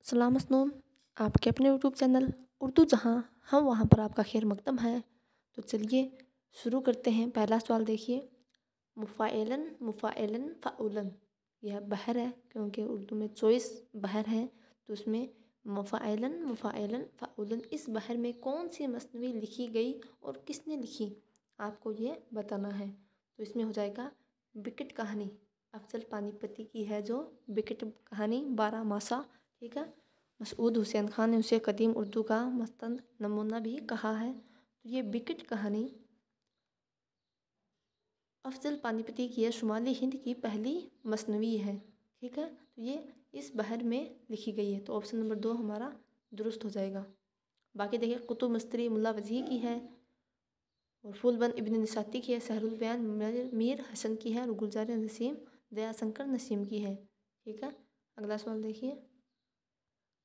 सलाम अस्नुम, आपके अपने यूट्यूब चैनल उर्दू जहाँ हम वहाँ पर आपका खैर मकदम है। तो चलिए शुरू करते हैं। पहला सवाल देखिए, मुफ़ाइलन मुफ़ाइलन फ़ाउलन। यह बहर है क्योंकि उर्दू में 24 बहर हैं, तो उसमें मुफ़ाइलन मुफ़ाइलन फ़ाउलन इस बहर में कौन सी मसनवी लिखी गई और किसने लिखी, आपको ये बताना है। तो इसमें हो जाएगा बिकट कहानी, अफजल पानीपती की है जो बिकट कहानी 12 मासा। ठीक है, मसूद हुसैन खान ने उसे कदीम उर्दू का मस्तंद नमूना भी कहा है। तो ये बिकट कहानी अफजल पानीपती की है, शुमाली हिंद की पहली मसनवी है। ठीक है, तो ये इस बहर में लिखी गई है, तो ऑप्शन नंबर 2 हमारा दुरुस्त हो जाएगा। बाकी देखिए, कुतुब मस्तरी मुल्ला वजही की है, और फूलबंद इब्न निसाती की है, सहरुल बयान मीर हसन की है, और गुलजार नसीम दयाशंकर नसीम की है। ठीक है, अगला सवाल देखिए,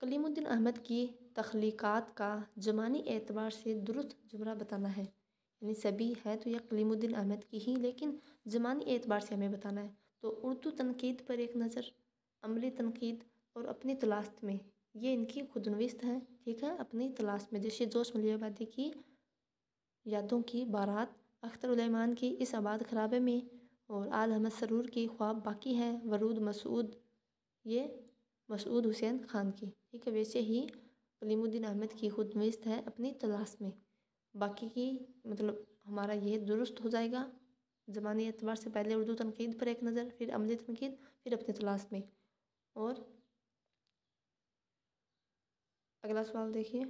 कलीमुद्दीन अहमद की तख्लीक़ात का ज़मानी एतबार से दुरुस्त जुमला बताना है। यानी सभी है तो यह कलीमुद्दीन अहमद की ही, लेकिन ज़मानी एतबार से हमें बताना है। तो उर्दू तनकीद पर एक नज़र, अमली तनकीद और अपनी तलाश में, ये इनकी खुदनविस्त है। ठीक है, अपनी तलाश में, जैसे जोश मलियाबादी की यादों की बारात, अख्तर उलैमान की इस आबाद खराबे में, और आल अहमद सरूर की ख्वाब बाकी है, वरूद मसूद ये मसूद हुसैन खान की। ठीक है, वैसे ही कलीमुद्दीन अहमद की खुदनविस्त है अपनी तलाश में। बाकी की मतलब हमारा यह दुरुस्त हो जाएगा। ज़मानी एतबार से पहले उर्दू तनकीद पर एक नज़र, फिर अमली तनकीद, फिर अपनी तलाश में। और अगला सवाल देखिए,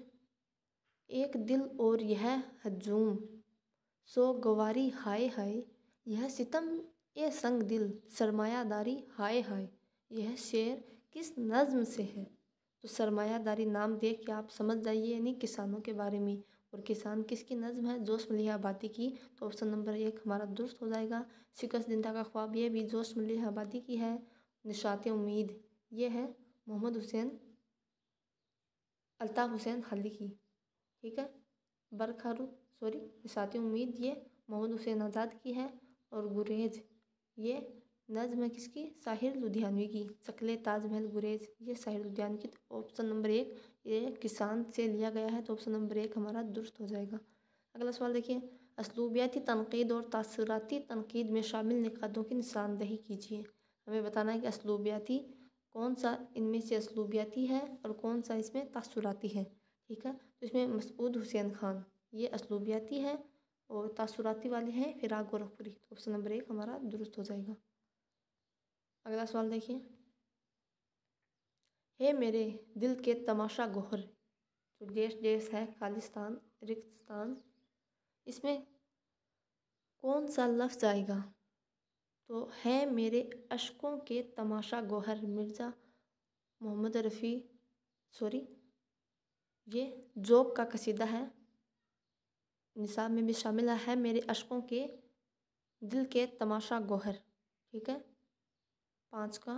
एक दिल और यह हजूम सो गवारी हाय हाय, यह सितम ए संग दिल सरमायादारी हाय हाय, यह शेर किस नज़्म से है। तो सरमायादारी नाम देख के आप समझ जाइए, यानी किसानों के बारे में, और किसान किसकी नज़्म है, जोश मलियाबादी की। तो ऑप्शन नंबर 1 हमारा दुरुस्त हो जाएगा। शिकस्त जिंदा का ख्वाब ये भी जोश मलियाबादी की है। निशात उम्मीद ये है मोहम्मद हुसैन अल्ताफ़ हुसैन हाली की। ठीक है, निशात उम्मीद ये मोहम्मद हुसैन आज़ाद की है, और गुरेज ये नज़्म है किसकी, साहिर लुधियानवी की। शक्ल ताजमहल गुरेज ये साहिर लुधियानवी की। तो ऑप्शन नंबर 1 ये किसान से लिया गया है, तो ऑप्शन नंबर 1 हमारा दुरुस्त हो जाएगा। अगला सवाल देखिए, असलूबियाती तनकीद और तासुराती तनकीद में शामिल निकातों की निशानदही कीजिए। हमें बताना है कि असलूबियाती कौन सा इनमें से असलूबियाती है और कौन सा इसमें तासुराती है। ठीक है, तो इसमें मसूद हुसैन खान ये असलूबियाती है, और तासुराती वाले हैं फिराक गोरखपुरी। तो ऑप्शन नंबर 1 हमारा दुरुस्त हो जाएगा। अगला सवाल देखिए, हे मेरे दिल के तमाशा गोहर, जो देश है खालिस्तान रिक्तस्तान, इसमें कौन सा लफ्ज़ आएगा। तो है मेरे अशकों के तमाशा गोहर मिर्ज़ा मोहम्मद रफ़ी ये जोक का कसीदा है, निसाब में भी शामिल है मेरे अशकों के दिल के तमाशा गोहर। ठीक है, 5 का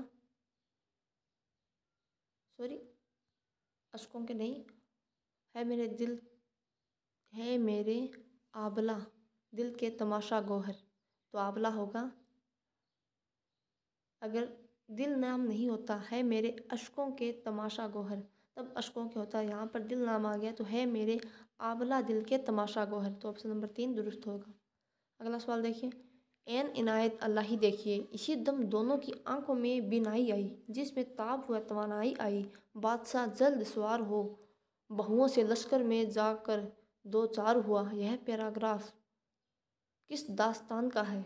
अशकों के नहीं, है मेरे दिल, है मेरे आबला दिल के तमाशा गोहर, तो आबला होगा। अगर दिल नाम नहीं होता, है मेरे अशकों के तमाशा गोहर, तब अशकों के होता है, यहाँ पर दिल नाम आ गया तो है मेरे आबला दिल के तमाशा गोहर। तो ऑप्शन नंबर 3 दुरुस्त होगा। अगला सवाल देखिए, एन इनायत अल्लाह ही देखिए, इसी दम दोनों की आंखों में बिनाई आई, जिसमें ताब हुआ तवानाई आई, बादशाह जल्द सवार हो, बहुओं से लश्कर में जाकर दो चार हुआ। यह पैराग्राफ किस दास्तान का है,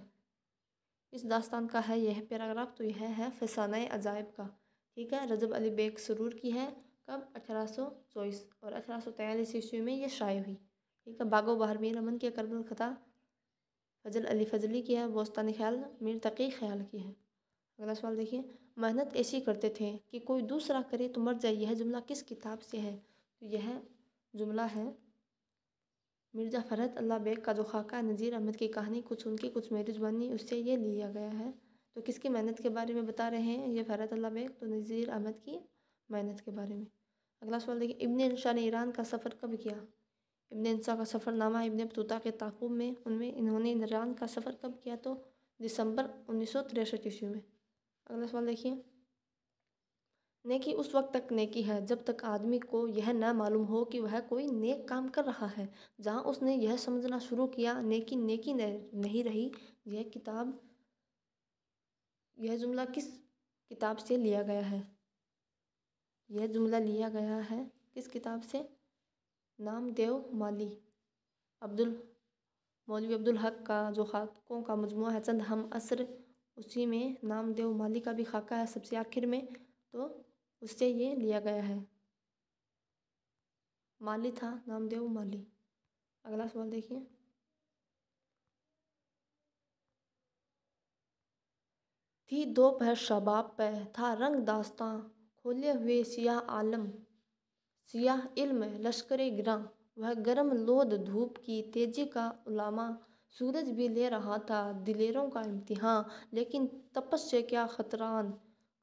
इस दास्तान का है यह पैराग्राफ। तो यह है फसाना अजायब का। ठीक है, रजब अली बेग सरूर की है, कब 1824, और 1843 ईस्वी में यह शाये हुई। ठीक है, बागो बहर मीर अमन की करबल खता फजल अली फजली की है, बोस्तानी ख्याल मीर तकी ख्याल की है। अगला सवाल देखिए, मेहनत ऐसी करते थे कि कोई दूसरा करे तो मर जाए, यह जुमला किस किताब से है। तो यह जुमला है मिर्ज़ा फ़रहत अल्लाह बेग का जो खाका नज़ीर अहमद की कहानी, कुछ उनकी कुछ मेरी ज़ुबानी, उससे ये लिया गया है। तो किसकी मेहनत के बारे में बता रहे हैं ये फ़रहत अल्लाह बेग, तो नज़ीर अहमद की मेहनत के बारे में। अगला सवाल देखिए, इब्न इंशा ने ईरान का सफ़र कब किया। इब्न इंशा का सफ़रनामा इब्न बतूता के ताक़ुब में, उनमें इन्होंने ईरान का सफ़र कब किया, तो दिसंबर 1963 ईस्वी में। अगला सवाल देखिए, नेकी उस वक्त तक नेकी है जब तक आदमी को यह न मालूम हो कि वह कोई नेक काम कर रहा है। जहाँ उसने यह समझना शुरू किया नेकी नेकी नहीं रही। यह किताब यह जुमला किस किताब से लिया गया है? यह जुमला लिया गया है किस किताब से? नामदेव माली। अब्दुल मौलवी अब्दुल हक का जो खाकों का मजमूआ है चंद हम असर, उसी में नामदेव माली का भी खाका है सबसे आखिर में, तो उससे ये लिया गया है। माली था नामदेव माली। अगला सवाल देखिए। थी दोपहर शबाब पे था रंग दास्तां, खोले हुए सियाह आलम सियाह इल्म लश्करे गिरां, वह गर्म लोद धूप की तेजी का उलामा। सूरज भी ले रहा था दिलेरों का इम्तिहान, लेकिन तपस से क्या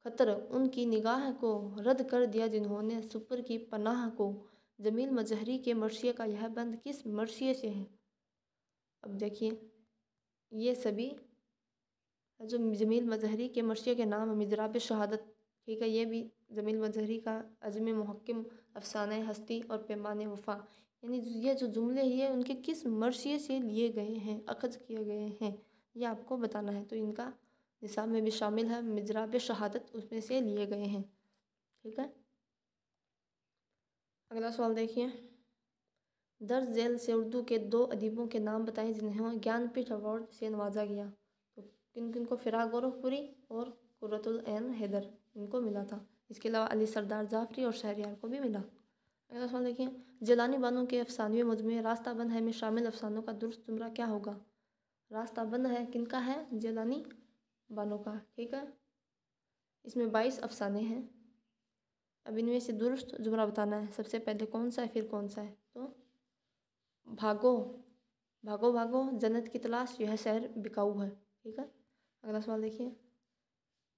खतर उनकी निगाह को रद्द कर दिया जिन्होंने सुपर की पनाह को। जमील मजहरी के मर्सिये का यह बंद किस मर्सिये से है? अब देखिए, ये सभी जो जमील मजहरी के मर्सिये के नाम है मिजराब शहादत, ठीक है, ये भी जमील मजहरी का अज़्म मुहक्किम, अफसाने हस्ती और पैमाने वफ़ा, यानी ये जो जुमले ये उनके किस मर्सिये से लिए गए हैं, अखज़ किए गए हैं, ये आपको बताना है। तो इनका निसाब में भी शामिल है मिजराब शहादत, उसमें से लिए गए हैं, ठीक है। अगला सवाल देखिए। दर्ज झेल से उर्दू के 2 अदीबों के नाम बताएं जिन्हें ज्ञानपीठ अवार्ड से नवाजा गया। तो किन किन को? फ़िराक गोरखपुरी और कुर्रतुल ऐन हैदर, इनको मिला था। इसके अलावा अली सरदार जाफरी और शहरयार को भी मिला। अगला सवाल देखिए। जिलानी बानो के अफसानवी मजमूए रास्ता बंद है में शामिल अफसानों का दुरुस्त जुमला क्या होगा? रास्ता बंद है किनका है? जिलानी बानो का, ठीक है। इसमें 22 अफसाने हैं। अब इनमें से दुरुस्त जुमला बताना है। सबसे पहले कौन सा है फिर कौन सा है? तो भागो भागो भागो जन्नत की तलाश, यह शहर बिकाऊ है, ठीक है। अगला सवाल देखिए।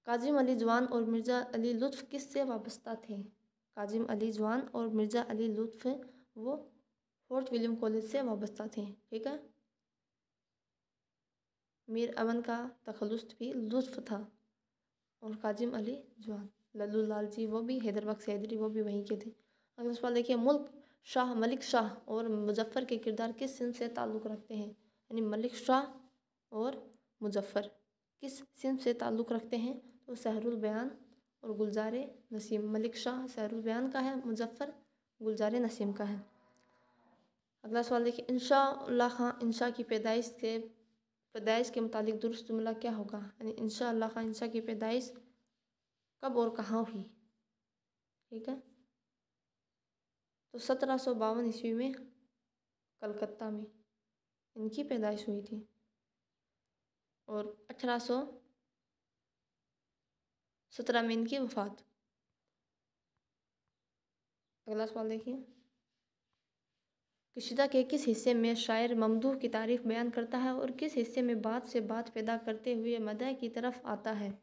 काजिम अली जवान और मिर्ज़ा अली लुत्फ़ किससे वाबस्ता थे? काजिम अली जवान और मिर्ज़ा अली लुत्फ़ वो फोर्ट विलियम कॉलेज से वाबस्ता थे, ठीक है। मीर अमन का तखल्लुस भी लुत्फ़ था और काजिम अली जवान, लल्लू लाल जी वो भी, हैदर बख्श हैदरी वो भी वहीं के थे। अगला सवाल देखिए। मुल्क शाह, मलिक शाह और मुजफ्फ़र के किरदार किस सिंध से ताल्लुक़ रखते हैं? यानी मलिक शाह और मुजफ्फ़र किस सिंध से ताल्लुक़ रखते हैं? तो सहरुल बयान और गुलजार नसीम। मलिक शाह सहरुल बयान का है, मुजफ्फ़र गुलजार नसीम का है। अगला सवाल देखिए। इंशाअल्लाह खां इंशा की पैदाइश के मुतालिक दुरुस्त जुमला क्या होगा? यानी इंशाअल्लाह खां इंशा की पैदाइश कब और कहाँ हुई, ठीक है। तो 1752 ईस्वी में कलकत्ता में इनकी पैदाइश हुई थी और 1817 में इनकी वफ़ात। अगला सवाल देखिए। कशीदा के किस हिस्से में शायर ममदूह की तारीफ़ बयान करता है और किस हिस्से में बात से बात पैदा करते हुए मदह की तरफ आता है?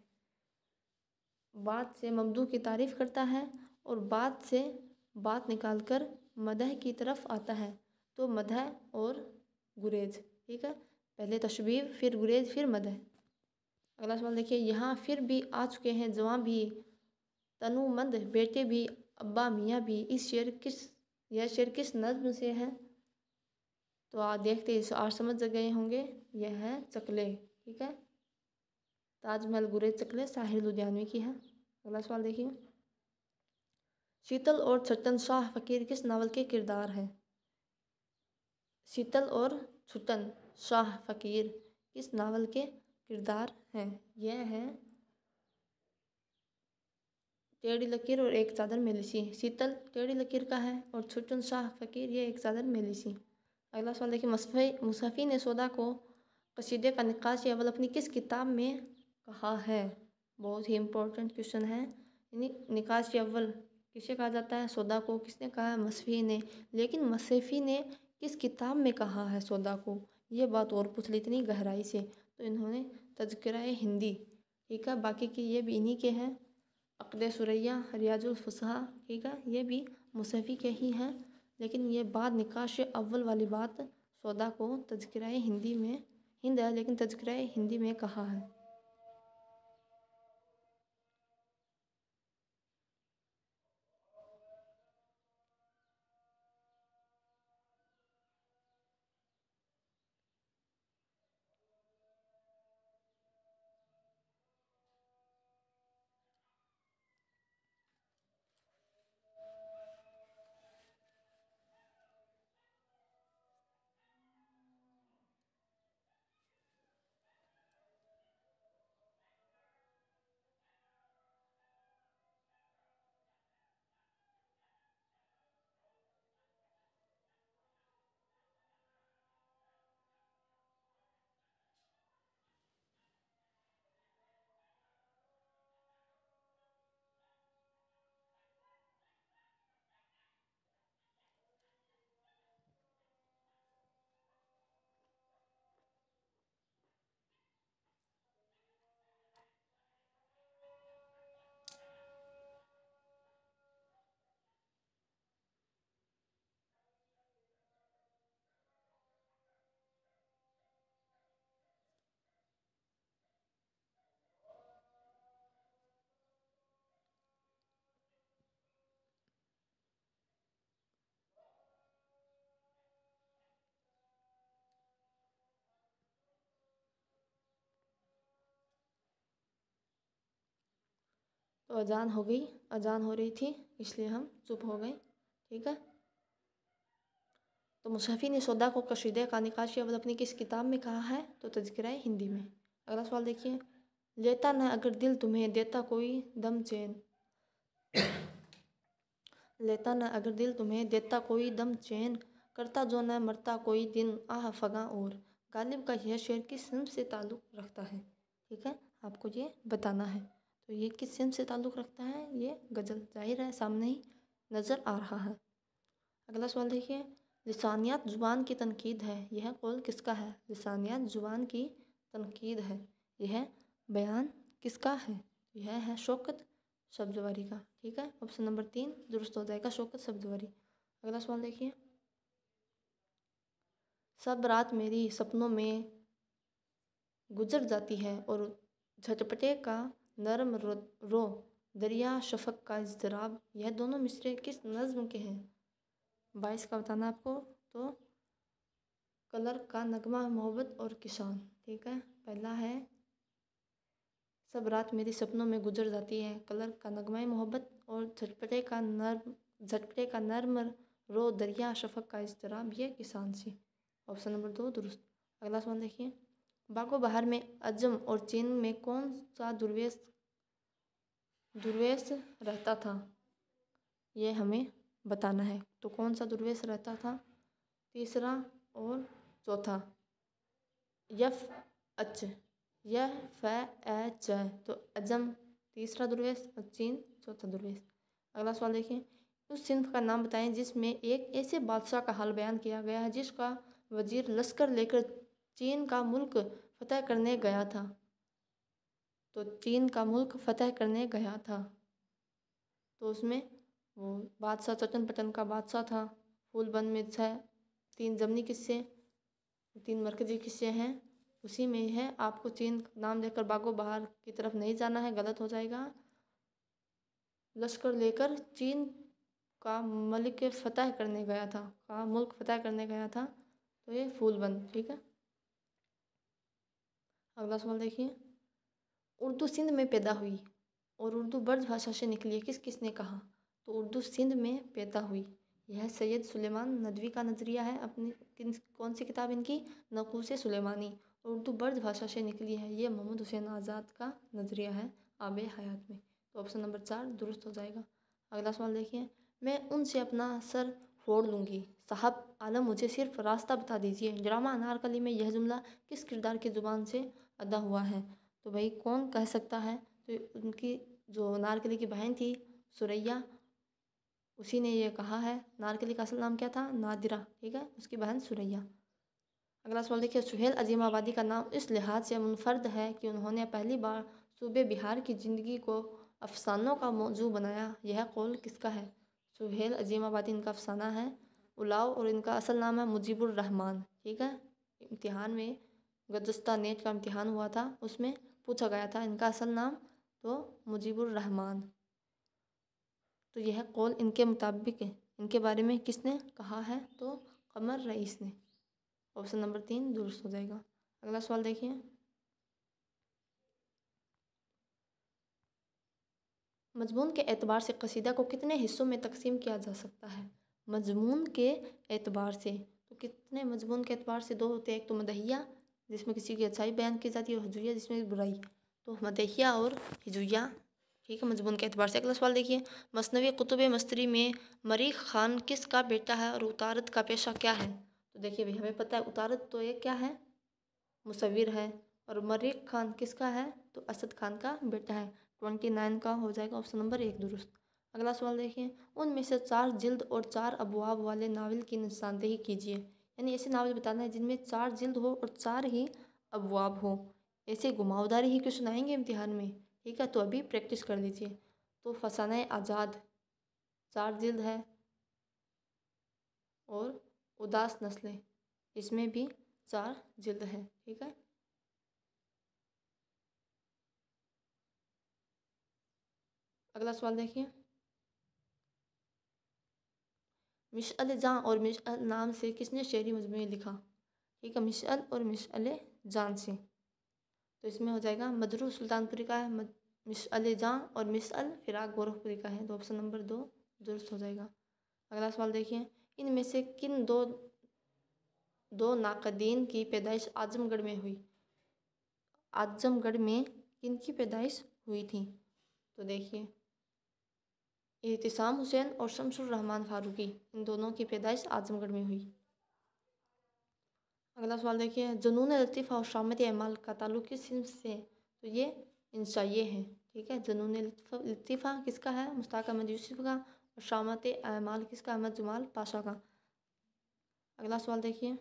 बात से ममदूह की तारीफ़ करता है और बात से बात निकाल कर मदह की तरफ आता है। तो मदह और गुरेज, ठीक है। पहले तशबीह फिर गुरेज फिर मदह। अगला सवाल देखिए। यहाँ फिर भी आ चुके हैं जवां भी, तनुमंद बेटे भी, अब्बा मियाँ भी, यह शेर किस नज़्म से है? तो आप देखते आज समझ गए होंगे, यह है चकले, ठीक है। ताजमहल गुरेज चकले साहिर लुधियानवी की है। अगला सवाल देखिए। शीतल और छुट्टन शाह फ़कीर किस नावल के किरदार हैं? शीतल और छुट्टन शाह फ़कीर किस नावल के किरदार हैं? यह है टेढ़ी लकीर और एक चादर में लिसी। शीतल टेढ़ी लकीर का है और छुट्टन शाह फ़कीर ये एक चादर में लिसी। अगला सवाल देखिए। मुसफ़ी ने सौदा को कसीदे का निकाश अव्वल अपनी किस किताब में कहा है? बहुत ही इम्पोर्टेंट क्वेश्चन है। यानी निकाश अव्वल किसे कहा जाता है? सौदा को। किसने कहा है? मुसफ़ी ने। लेकिन मुसफ़ी ने किस किताब में कहा है सौदा को? ये बात और पूछ ली इतनी गहराई से, तो इन्होंने तज़किरा हिंदी, ठीक है। बाकी की ये भी इन्हीं के हैं, अक़्द सुरैया, रियाजुल फ़ुसहा, ठीक है, ये भी मुसफ़ी के ही हैं। लेकिन ये बात निकाश अव्वल वाली बात सौदा को तज़किरा हिंदी में हिंद है, लेकिन तज़किरा हिंदी में कहा है। तो अजान हो गई, अजान हो रही थी इसलिए हम चुप हो गए। ठीक है। तो मुसहफ़ी ने सौदा को कशीदे का निकाशी अवल अपनी किस किताब में कहा है? तो तज़किरा हिंदी में। अगला सवाल देखिए। लेता न अगर दिल तुम्हें देता कोई दम चैन। लेता न अगर दिल तुम्हें देता कोई दम चैन, करता जो न मरता कोई दिन आह फगा और। गालिब का यह शेर किस सिंफ से ताल्लुक़ रखता है? ठीक है, आपको ये बताना है। तो ये किस सिंफ से ताल्लुक़ रखता है? ये गज़ल, जाहिर है सामने ही नज़र आ रहा है। अगला सवाल देखिए। लिसानियत ज़ुबान की तनकीद है, यह कौल किसका है? लिसानियत ज़ुबान की तनकीद है, यह बयान किसका है? यह है शौकत सब्ज़वारी का। ठीक है, ऑप्शन नंबर 3 दुरुस्त हो जाएगा, शौकत सब्ज़वारी। अगला सवाल देखिए। सब रात मेरी सपनों में गुजर जाती है और झटपटे का नरम रो दरिया शफक का इज़्तिराब, यह दोनों मिसरे किस नज़्म के हैं? 22 का बताना आपको। तो कलर का नगमा मोहब्बत और किसान। ठीक है, पहला है सब रात मेरी सपनों में गुजर जाती है, कलर का नगमा मोहब्बत, और झटपटे का नर्म रो दरिया शफक का इज़्तिराब, ये किसान से। ऑप्शन नंबर 2 दुरुस्त। अगला सवाल देखिए। बागो बहार में अजम और चीन में कौन सा दुर्वेश रहता था? ये हमें बताना है। तो कौन सा दुर्वेश रहता था? तीसरा और चौथा। यफ अच, यह फ एच, तो अजम तीसरा दुर्वेश और चीन चौथा दुर्वेश। अगला सवाल देखिए। उस सिंध का नाम बताएं जिसमें एक ऐसे बादशाह का हाल बयान किया गया है जिसका वजीर लश्कर लेकर चीन का मुल्क फतह करने गया था। तो चीन का मुल्क फतह करने गया था, तो उसमें वो बादशाह चटन पटन का बादशाह था। फूलबंद में 3 ज़मनी किस्से, 3 मरकजी किस्से हैं, उसी में है। आपको चीन नाम लेकर बागो बहार की तरफ नहीं जाना है, गलत हो जाएगा। लश्कर लेकर चीन का मलिक फतह करने गया था, का मुल्क फतह करने गया था, तो ये फूलबंद। ठीक है। अगला सवाल देखिए। उर्दू सिंध में पैदा हुई और उर्दू ब्रज भाषा से निकली है, किस किसने कहा? तो उर्दू सिंध में पैदा हुई, यह सैयद सुलेमान नदवी का नज़रिया है। अपनी कौन सी किताब इनकी? नक़ूश सुलेमानी। उर्दू ब्रज भाषा से निकली है, ये मोहम्मद हुसैन आज़ाद का नज़रिया है आब हयात में। तो ऑप्शन नंबर 4 दुरुस्त हो जाएगा। अगला सवाल देखिए। मैं उनसे अपना सर फोड़ लूँगी, साहब आलम मुझे सिर्फ रास्ता बता दीजिए, ड्रामा अनारकली में यह जुमला किस किरदार की ज़ुबान से अदा हुआ है? तो भाई कौन कह सकता है? तो उनकी जो अनारकली की बहन थी सुरैया, उसी ने ये कहा है। अनारकली का असल नाम क्या था? नादिरा। ठीक है, उसकी बहन सुरैया। अगला सवाल देखिए। सुहेल अजीमाबादी का नाम इस लिहाज से मुनफर्द है कि उन्होंने पहली बार सूबे बिहार की ज़िंदगी को अफसानों का मौजू बनाया, यह कौल किसका है? सुहेल अजीमाबादी इनका अफसाना है उलाव, और इनका असल नाम है मुजीबुर रहमान। ठीक है, इम्तिहान में गुज़श्ता नेट का इम्तिहान हुआ था, उसमें पूछा गया था इनका असल नाम, तो मुजीबुर रहमान। तो यह कौल इनके मुताबिक इनके बारे में किसने कहा है? तो कमर रईस ने। ऑप्शन नंबर 3 दुरुस्त हो जाएगा। अगला सवाल देखिए। मजमून के एतबार से कसीदा को कितने हिस्सों में तकसीम किया जा सकता है? मजमून के एतबार से तो कितने मजमून के एतबार से 2 होते हैं। एक तो मदहिया जिसमें किसी की अच्छाई बयान की जाती है, और हुजैया जिसमें बुराई। तो मदहिया और हिजुया। ठीक है, मजमून के एतबार से। अगला सवाल देखिए। मसनवी कुतुब मस्तरी में मरीख खान किसका बेटा है और उतारत का पेशा क्या है? तो देखिए भाई, हमें पता है उतारत तो ये क्या है? मुसव्विर है। और मरीख खान किसका है? तो असद खान का बेटा है। 29 का हो जाएगा ऑप्शन नंबर 1 दुरुस्त। अगला सवाल देखिए। उनमें से 4 जिल्द और 4 अबवाब वाले नावल की निशानदेही कीजिए। यानी ऐसे नावल बताना है जिनमें 4 जिल्द हो और 4 ही अबवाब हो। ऐसे घुमावदारी ही क्यों सुनाएंगे इम्तिहान में? ठीक है, तो अभी प्रैक्टिस कर लीजिए। तो फसाना आज़ाद 4 जिल्द है, और उदास नस्लें इसमें भी 4 जिल्द है। ठीक है। अगला सवाल देखिए। मिशअल जां और मिशअल नाम से किसने शेरी मजमूई लिखा? ठीक है, मिशअल और मिशअल जान से। तो इसमें हो जाएगा मजरू सुल्तानपुरी का है मिसअल जां और मिसअल फिराक गोरखपुरी का है, तो ऑप्शन नंबर 2 दुरुस्त हो जाएगा। अगला सवाल देखिए, इनमें से किन दो नाकदीन की पैदाइश आजमगढ़ में हुई? आजमगढ़ में किनकी पैदाइश हुई थी? तो देखिए, एहतिसाम हुसैन और शमसुर रहमान फारूकी, इन दोनों की पैदाइश आजमगढ़ में हुई। अगला सवाल देखिए, जुनून लतीफ़ा और शामत अमाल का ताल्लुक़ किस सिंफ से है? तो ये इंशाइए है। ठीक है, जुनून लतीफ़ा किसका है? मुश्ताक अहमद यूसुफ का। और शामत अमाल किसका? अहमद जमाल पाशा का। अगला सवाल देखिए,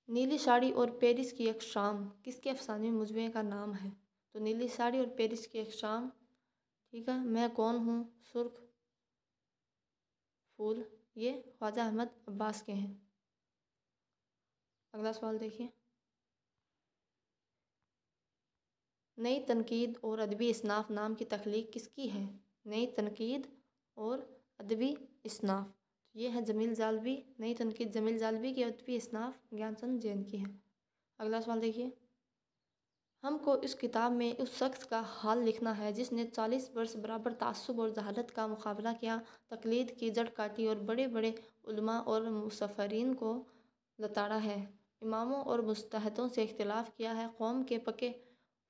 नीली साड़ी और पेरिस की एक शाम किसके अफसाने मुजमे का नाम है? तो नीली साड़ी और पेरिस की एक शाम, ठीक है, मैं कौन हूँ, सुर्ख फूल, ये ख्वाजा अहमद अब्बास के हैं। अगला सवाल देखिए, नई तनकीद और अदबी इसनाफ नाम की तख्लीक किसकी है? नई तनकीद और अदबी इसनाफ, ये है जमील जालवी। नई तनकीद जमील जालवी की, अदबी इसनाफ ज्ञानचंद जैन की है। अगला सवाल देखिए, हमको इस किताब में उस शख्स का हाल लिखना है जिसने 40 वर्ष बराबर तासुब और जहालत का मुकाबला किया, तकलीद की जड़ काटी और बड़े बड़े उलमा और मुसफ़रीन को लताड़ा है, इमामों और मुज्तहिदों से इख्तिलाफ़ किया है, कौम के पके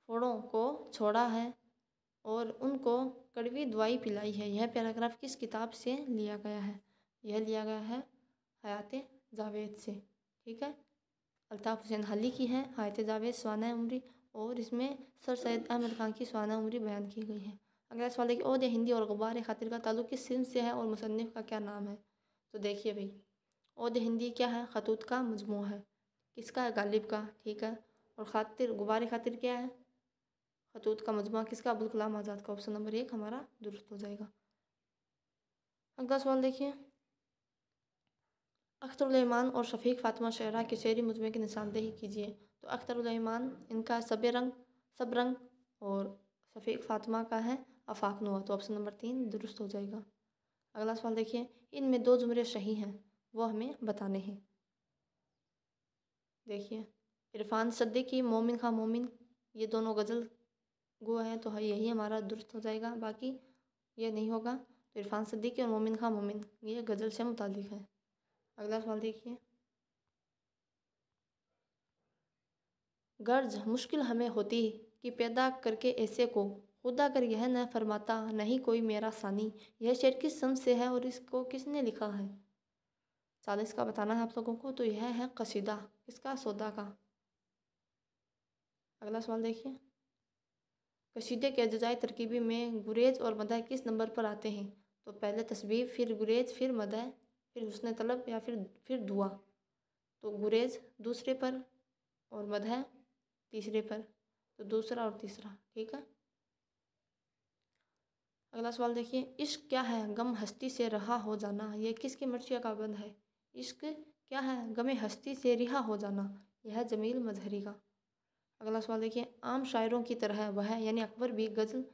फोड़ों को छोड़ा है और उनको कड़वी दवाई पिलाई है। यह पैराग्राफ किस किताब से लिया गया है? यह लिया गया है हयात जावेद से। ठीक है, अल्ताफ़ हुसैन हली की है हयात जावेद स्वाना उम्री, और इसमें सर सैयद अहमद खान की स्वाना उम्री बयान की गई है। अगला सवाल देखिए, ओद हिंदी और गुबार खातिर का ताल्लुक़ किस सिंध से है और मुसन्निफ़ का क्या नाम है? तो देखिए भाई, ओद हिंदी क्या है? खतूत का मजमू है। किसका है? गालिब का। ठीक है, और खातिर गुबार खातिर क्या है? खतूत का मजमू किसका? अब्दुल कलाम आज़ाद का। ऑप्शन नंबर 1 हमारा दुरुस्त हो जाएगा। अगला सवाल देखिए, अख्तरुल-इमान और शफ़ीक़ फ़ातिमा शहरा के शेरी मजमू की निशानदेही कीजिए। तो अख्तरुल-इमान इनका सब रंग और शफ़ीक़ फ़ातिमा का है आफाक़-नुमा, तो ऑप्शन नंबर 3 दुरुस्त हो जाएगा। अगला सवाल देखिए, इनमें 2 जुमले सही हैं, वो हमें बताने हैं। देखिए, इरफ़ान सिद्दीकी मोमिन खां मोमिन, ये दोनों गज़ल गो हैं, तो यही हमारा दुरुस्त हो जाएगा। बाकी ये नहीं होगा। तो इरफ़ान सिद्दीकी और मोमिन खां मोमिन ये गज़ल से मुताल्लिक़ है। अगला सवाल देखिए, गर्ज मुश्किल हमें होती कि पैदा करके ऐसे को, खुदा अगर यह न फरमाता नहीं कोई मेरा सानी, यह शेर किस सम से है और इसको किसने लिखा है? 40 का बताना है आप लोगों को। तो यह है कसीदा, किसका? सौदा का। अगला सवाल देखिए, कसीदे के अज्जाए तरकीबी में गुरेज और मदह किस नंबर पर आते हैं? तो पहले तस्बीब, फिर गुरेज, फिर मदह, फिर हुस्न तलब, या फिर दुआ। तो गुरेज दूसरे पर और मदह तीसरे पर, तो दूसरा और तीसरा। ठीक है, अगला सवाल देखिए, इश्क क्या है? गम हस्ती से रहा हो जाना, यह किसकी मर्शिया का बंद है? इश्क क्या है? गम हस्ती से रिहा हो जाना, यह जमील मजहरी का। अगला सवाल देखिए, आम शायरों की तरह वह यानी अकबर भी गज़ल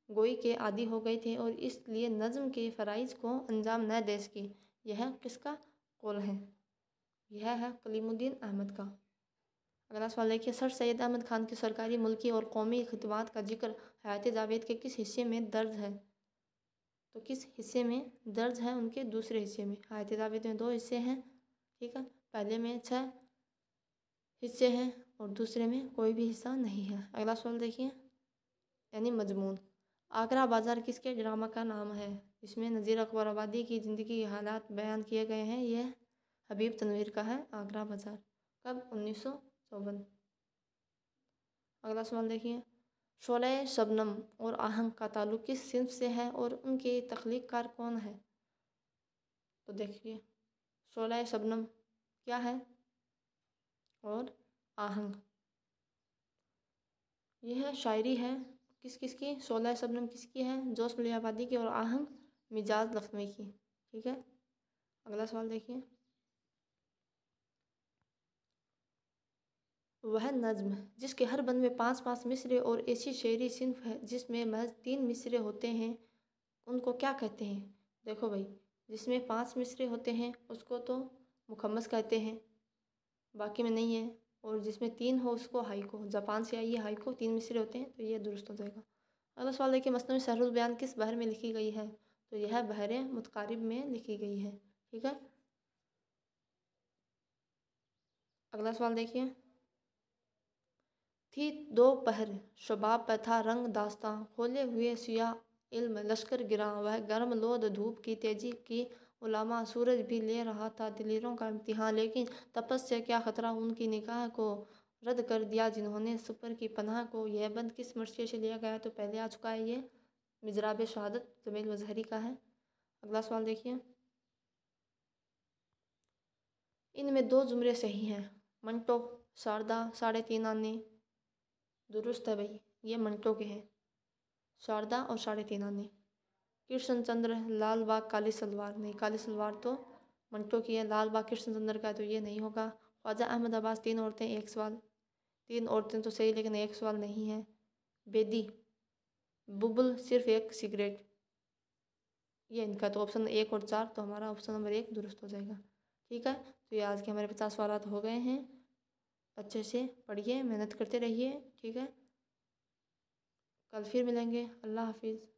गोई के आदी हो गए थे और इसलिए नज़्म के फ़राइज़ को अंजाम न दे सके, यह किसका कौल है? यह है कलीमुद्दीन अहमद का। अगला सवाल देखिए, सर सैयद अहमद खान की सरकारी, मुल्की और कौमी खिदमत का जिक्र हयात जावेद के किस हिस्से में दर्ज है? तो किस हिस्से में दर्ज है? उनके दूसरे हिस्से में। हयात जावेद में 2 हिस्से हैं। ठीक है, पहले में 6 हिस्से हैं और दूसरे में कोई भी हिस्सा नहीं है। अगला सवाल देखिए, यानी मजमून, आगरा बाज़ार किसके ड्रामा का नाम है? इसमें नज़ीर अकबर आबादी की ज़िंदगी के हालात बयान किए गए हैं। यह हबीब तनवीर का है आगरा बाज़ार। कब? 1954। अगला सवाल देखिए, शोले शबनम और आहंग का ताल्लुक़ किस सिंफ से है और उनके तख्लीक़कार कौन है? तो देखिए, शोले शबनम क्या है और आहंग, यह शायरी है। किसकी? शोले शबनम किसकी है? जोश मलिहाबादी की, और आहंग मिजाज लखनवी की। ठीक है, अगला सवाल देखिए, वह नज़्म जिसके हर बंद में 5-5 मिसरे और ऐसी शेरी सिंफ है जिसमें महज 3 मिसरे होते हैं, उनको क्या कहते हैं? देखो भाई, जिसमें 5 मिसरे होते हैं उसको तो मुखम्मस कहते हैं, बाकी में नहीं है। और जिसमें 3 हो उसको हाइको। जापान से आई है हाइको, 3 मिसरे होते हैं, तो ये दुरुस्त हो जाएगा। अगला सवाल देखिए, मसनवी शरहुल बयान किस बहर में लिखी गई है? तो यह बहर मुतकारिब में लिखी गई है। ठीक है। अगला सवाल देखिए, थी दोपहर शबाब पे था रंग दास्तां, खोले हुए सिया इल्म लश्कर गिरा, वह गर्म लोद धूप की तेजी की उलामा, सूरज भी ले रहा था दिलीरों का इम्तिहान, लेकिन तपस से क्या खतरा, उनकी निगाह को रद्द कर दिया जिन्होंने सुपर की पनाह को। यह बंद किस मर्सिया से लिया गया है? तो पहले आ चुका है, ये मिजराब शहादत जमील मजहरी का है। अगला सवाल देखिए, इनमें 2 जुमले सही हैं। मंटो शारदा 3.5 आने, दुरुस्त है भाई, ये मंटो के हैं, शारदा और 3.5 आने। कृष्ण चंद्र लाल बाग काली सलवार, नहीं, काली सलवार तो मंटो की है, लाल बाग कृष्ण चंद्र का है, तो ये नहीं होगा। ख्वाजा अहमद अब्बास 3 औरतें 1 सवाल, 3 औरतें तो सही, लेकिन 1 सवाल नहीं है। बेदी बुबल सिर्फ 1 सिगरेट, ये इनका, तो ऑप्शन 1 और 4, तो हमारा ऑप्शन नंबर 1 दुरुस्त हो जाएगा। ठीक है, तो ये आज के हमारे 50 सवाल हो गए हैं। अच्छे से पढ़िए, मेहनत करते रहिए। ठीक है, कल फिर मिलेंगे। अल्लाह हाफिज़।